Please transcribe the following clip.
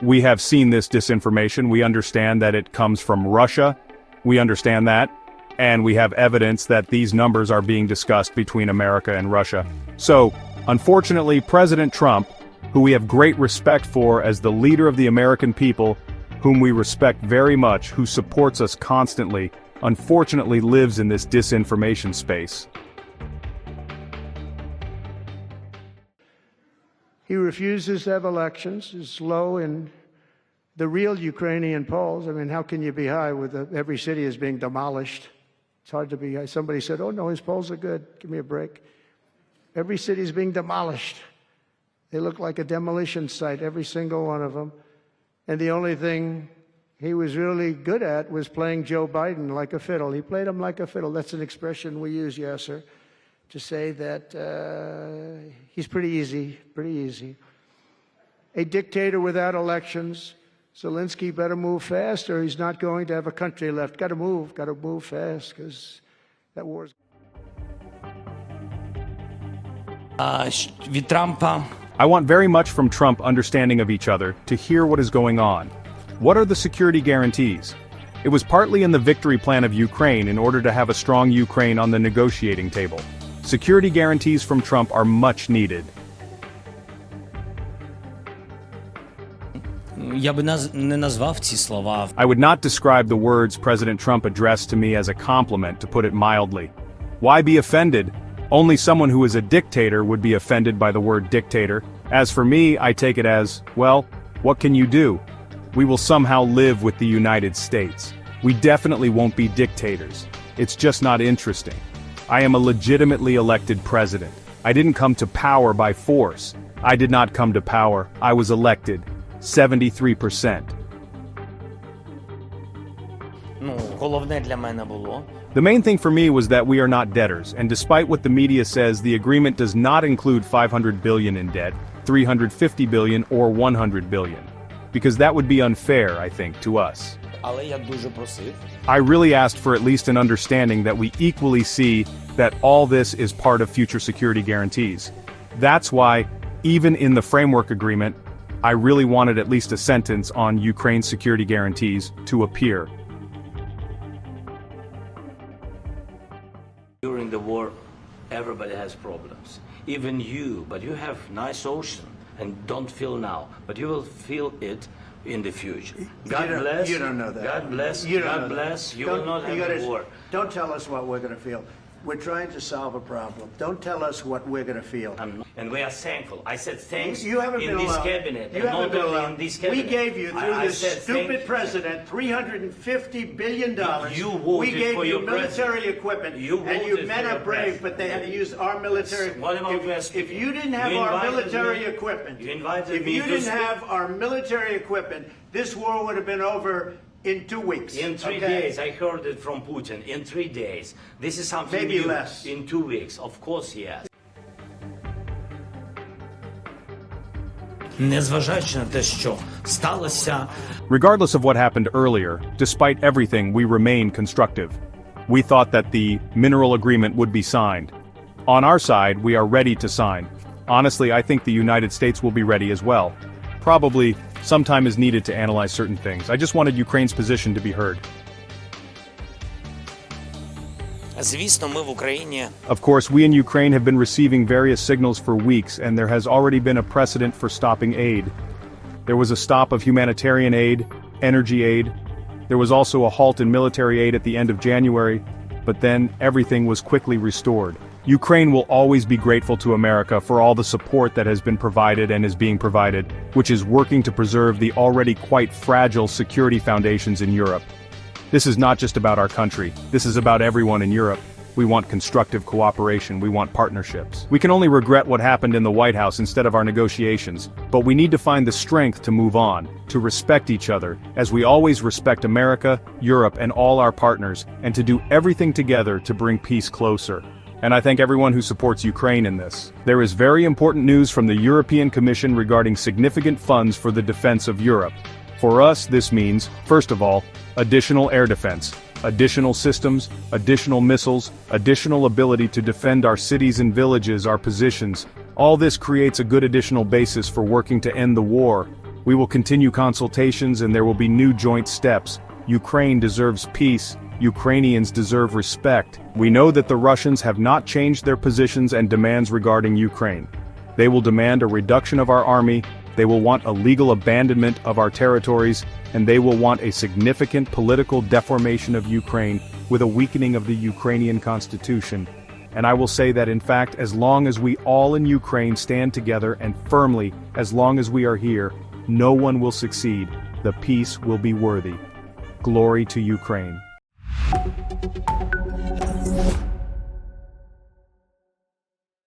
We have seen this disinformation. We understand that it comes from Russia. We understand that. And we have evidence that these numbers are being discussed between America and Russia. So, unfortunately, President Trump, who we have great respect for as the leader of the American people, whom we respect very much, who supports us constantly, unfortunately lives in this disinformation space. He refuses to have elections, is low in the real Ukrainian polls. I mean, how can you be high with every city is being demolished? It's hard to be high. Somebody said, oh no, his polls are good. Give me a break. Every city is being demolished. They look like a demolition site, every single one of them. And the only thing he was really good at was playing Joe Biden like a fiddle. He played him like a fiddle. That's an expression we use, Yasser, to say that he's pretty easy. A dictator without elections. Zelensky better move fast or he's not going to have a country left. Got to move fast because that war is... I want very much from Trump understanding of each other to hear what is going on. What are the security guarantees? It was partly in the victory plan of Ukraine in order to have a strong Ukraine on the negotiating table. Security guarantees from Trump are much needed. I would not describe the words President Trump addressed to me as a compliment, to put it mildly. Why be offended? Only someone who is a dictator would be offended by the word dictator. As for me, I take it as, well, what can you do? We will somehow live with the United States. We definitely won't be dictators. It's just not interesting. I am a legitimately elected president. I didn't come to power by force. I did not come to power. I was elected. 73%. The main thing for me was that we are not debtors, and despite what the media says, the agreement does not include $500 billion in debt, $350 billion, or $100 billion. Because that would be unfair, I think, to us. I really asked for at least an understanding that we equally see that all this is part of future security guarantees. That's why, even in the framework agreement, I really wanted at least a sentence on Ukraine's security guarantees to appear. During the war, everybody has problems. Even you, but you have nice ocean and don't feel now, but you will feel it in the future. God bless. You don't know that. God bless. You don't God know that. bless. You will not have a war. Don't tell us what we're going to feel. We're trying to solve a problem. Don't tell us what we're going to feel. And we are thankful. I said thanks you haven't in been this allowed. cabinet. You haven't been allowed. In this cabinet. We gave you, through this stupid president, $350 billion. You voted we gave for you your military president. equipment. You and you voted men for are your brave, president. but they had to use our military. What about if you didn't have our military equipment, if you didn't have our military equipment, this war would have been over in 2 weeks. In 3 days, I heard it from Putin. In 3 days. This is something maybe new. Less. In 2 weeks. Of course, yes. Regardless of what happened earlier, despite everything, we remain constructive. We thought that the mineral agreement would be signed. On our side, we are ready to sign. Honestly, I think the United States will be ready as well. Probably, some time is needed to analyze certain things. I just wanted Ukraine's position to be heard. Of course, we in Ukraine have been receiving various signals for weeks, and there has already been a precedent for stopping aid. There was a stop of humanitarian aid, energy aid. There was also a halt in military aid at the end of January, but then everything was quickly restored. Ukraine will always be grateful to America for all the support that has been provided and is being provided, which is working to preserve the already quite fragile security foundations in Europe. This is not just about our country, this is about everyone in Europe. We want constructive cooperation, we want partnerships. We can only regret what happened in the White House instead of our negotiations, but we need to find the strength to move on, to respect each other, as we always respect America, Europe, and all our partners, and to do everything together to bring peace closer. And I thank everyone who supports Ukraine in this. There is very important news from the European Commission regarding significant funds for the defense of Europe. For us, this means, first of all, additional air defense, additional systems, additional missiles, additional ability to defend our cities and villages, our positions, All this creates a good additional basis for working to end the war. We will continue consultations and there will be new joint steps. Ukraine deserves peace. Ukrainians deserve respect. We know that the Russians have not changed their positions and demands regarding Ukraine. They will demand a reduction of our army, they will want a legal abandonment of our territories, and they will want a significant political deformation of Ukraine with a weakening of the Ukrainian constitution. And I will say that in fact, as long as we all in Ukraine stand together and firmly, as long as we are here, no one will succeed. The peace will be worthy. Glory to Ukraine.